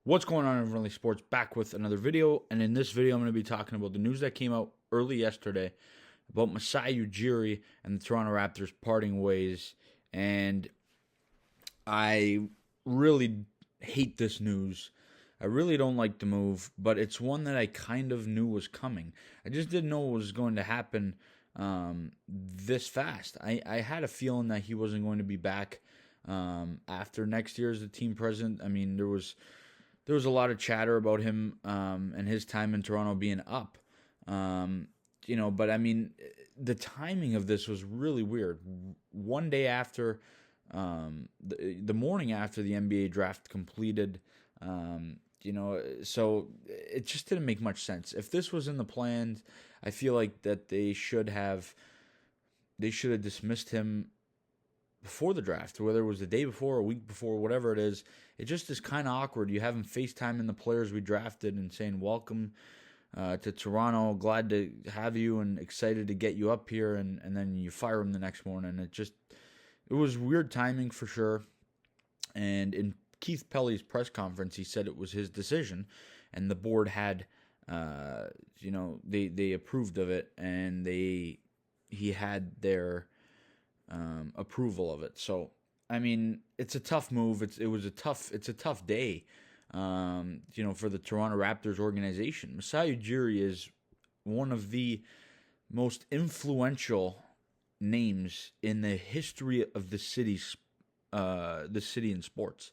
What's going on in Friendly Sports? Back with another video, and in this video, I'm going to be talking about the news that came out early yesterday about Masai Ujiri and the Toronto Raptors parting ways. And I really hate this news. I really don't like the move, but it's one that I kind of knew was coming. I just didn't know it was going to happen this fast. I had a feeling that he wasn't going to be back after next year as the team president. I mean, there was a lot of chatter about him and his time in Toronto being up. Um, but I mean, the timing of this was really weird. One day after, the morning after the NBA draft completed, so it just didn't make much sense. If this was in the plans, I feel like that they should have dismissed him before the draft, whether it was the day before or a week before, whatever it is. It just is kind of awkward. You have him FaceTiming the players we drafted and saying, "Welcome to Toronto. Glad to have you and excited to get you up here." And then you fire him the next morning. It was weird timing for sure. And in Keith Pelly's press conference, he said it was his decision, and the board had, they approved of it, and he had their approval of it. So I mean, it's a tough move. It's a tough day, for the Toronto Raptors organization. Masai Ujiri is one of the most influential names in the history of the city in sports.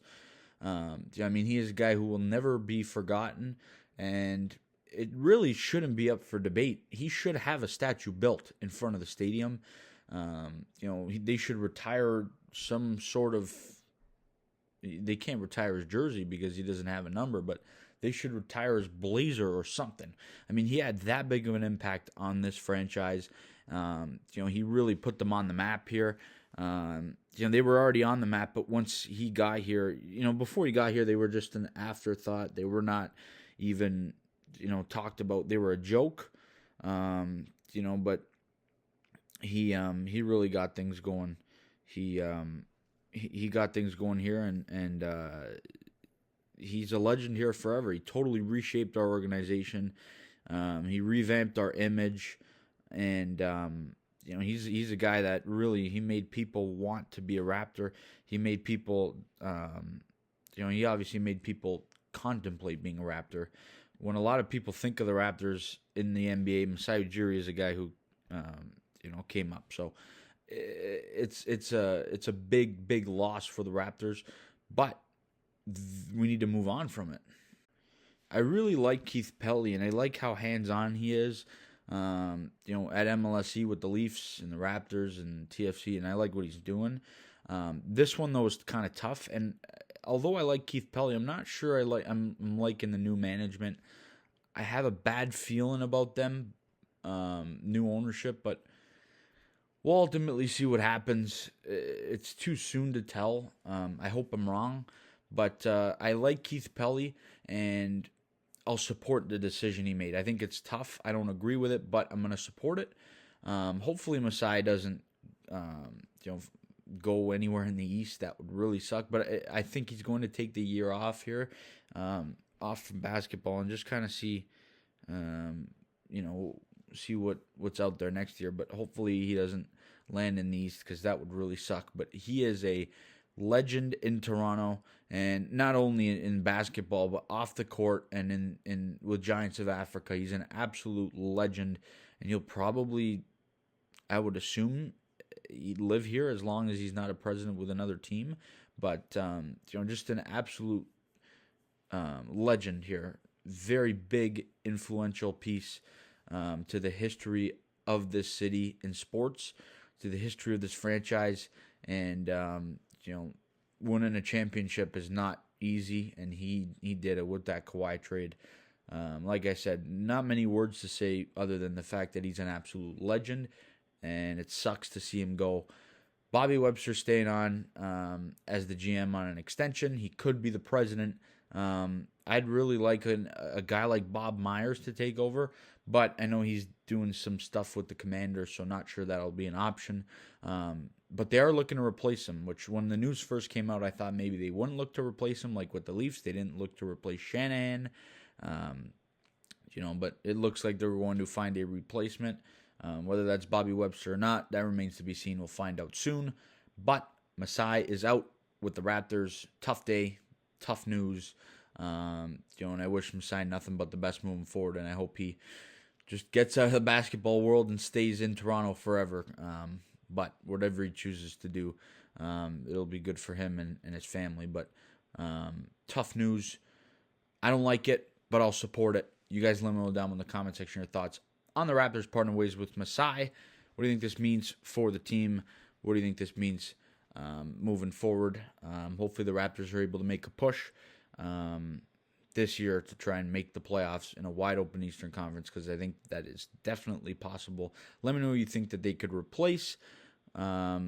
I mean, he is a guy who will never be forgotten, and it really shouldn't be up for debate. He should have a statue built in front of the stadium. They should retire some sort of. They can't retire his jersey because he doesn't have a number, but they should retire his blazer or something. I mean, he had that big of an impact on this franchise. He really put them on the map here. They were already on the map, but once he got here, before he got here, they were just an afterthought. They were not even, talked about. They were a joke, but he really got things going. He got things going here, and he's a legend here forever. He totally reshaped our organization. He revamped our image, and he's a guy that really he made people want to be a Raptor. He made people, he obviously made people contemplate being a Raptor. When a lot of people think of the Raptors in the NBA, Masai Ujiri is a guy who, came up. So it's a big loss for the Raptors, but we need to move on from it. I really like Keith Pelly, and I like how hands-on he is. At MLSE with the Leafs and the Raptors and TFC, and I like what he's doing. This one though is kind of tough, and although I like Keith Pelly, I'm not sure I'm liking the new management. I have a bad feeling about them, new ownership, but we'll ultimately see what happens. It's too soon to tell. I hope I'm wrong, but I like Keith Pelly, and I'll support the decision he made. I think it's tough. I don't agree with it, but I'm going to support it. Hopefully, Masai doesn't, go anywhere in the East. That would really suck. But I think he's going to take the year off here, off from basketball, and just kind of see, see what's out there next year. But hopefully, he doesn't land in the East because that would really suck. But he is a legend in Toronto, and not only in basketball but off the court and in with Giants of Africa. He's an absolute legend, and he'll probably, I would assume, he'd live here as long as he's not a president with another team. But just an absolute legend here. Very big, influential piece to the history of this city in sports, to the history of this franchise, and winning a championship is not easy, and he did it with that Kawhi trade. Like I said, not many words to say other than the fact that he's an absolute legend, and it sucks to see him go. Bobby Webster staying on as the GM on an extension. He could be the president. I'd really like a guy like Bob Myers to take over, but I know he's doing some stuff with the Commanders, so not sure that'll be an option. But they are looking to replace him, which when the news first came out, I thought maybe they wouldn't look to replace him like with the Leafs. They didn't look to replace Shanahan. Um, but it looks like they're going to find a replacement. Whether that's Bobby Webster or not, that remains to be seen. We'll find out soon. But Masai is out with the Raptors. Tough day, tough news. And I wish Masai nothing but the best moving forward, and I hope he just gets out of the basketball world and stays in Toronto forever. But whatever he chooses to do, it'll be good for him and his family. But tough news. I don't like it, but I'll support it. You guys let me know down in the comment section your thoughts on the Raptors parting ways with Masai. What do you think this means for the team? What do you think this means moving forward? Hopefully the Raptors are able to make a push this year to try and make the playoffs in a wide-open Eastern Conference, because I think that is definitely possible. Let me know who you think that they could replace. Let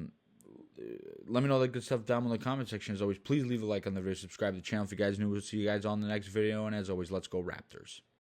me know that good stuff down in the comment section. As always, please leave a like on the video, subscribe to the channel if you guys are new. We'll see you guys on the next video, and as always, let's go Raptors.